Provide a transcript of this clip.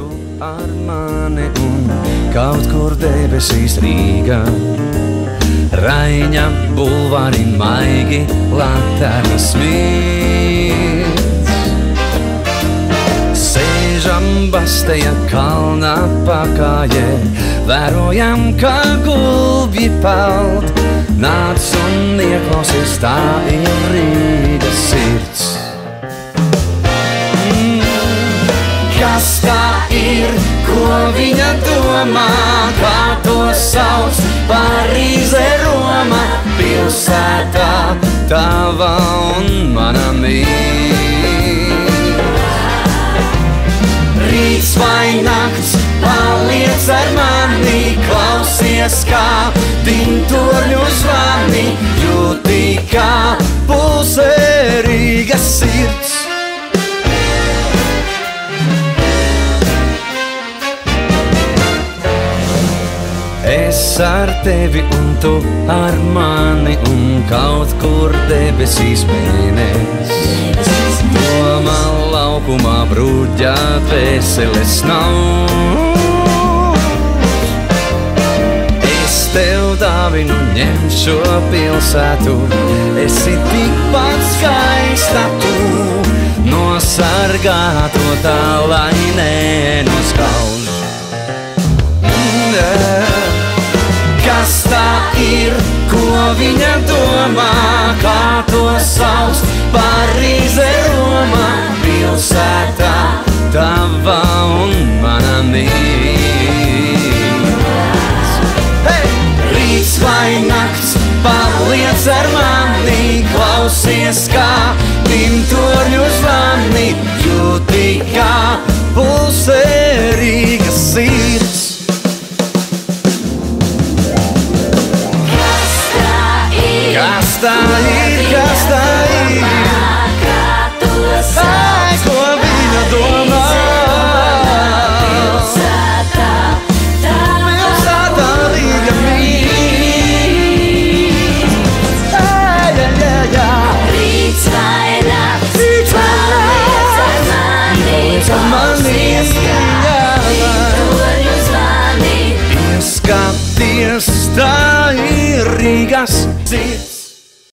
tu ar mani un kaut kur debesīs Rīgā. Raiņa bulvari maigi lanternas smīdz. Sēžam Basteja kalna pakājē, vērojam, kā gulbji peld. Nāc un ieklausies, tā ir Rīgas sirds. Kas tā ir, ko viņa domā, kā to sauc Parīze, Roma, pilsētā tava un mana mīl. Rīts vai nakts, paliec ar mani, klausies, kā dintorņu zvani, jūti, kā pulsē Rīgas sirds. Es ar tevi un tu ar mani un kaut kur debesīs mēnes. Doma laukumā bruģēt veseles nav. Es tev dāvinu, ņem šo pilsētu, esi tikpat skaista tu, nosargāto tā, lai nenoskauž. Kas tā ir, ko viņa domā, kā to sauc Parīze, Roma, pilsētā tava un mana mīl. Hey! Rīts vai nakts, paliec ar mani, klausies, kā dintorņu zvani, jūti, kā pulsē Rīgas sirds. Kas tā ir, kas tā ir? Ai, ko viņa domā? Pilsētā Rīga mīl. Rīts vai nakts, paliec ar mani, klausies, kā dintorņu zvani. Ieskaties, tā ir Rīgas sirds.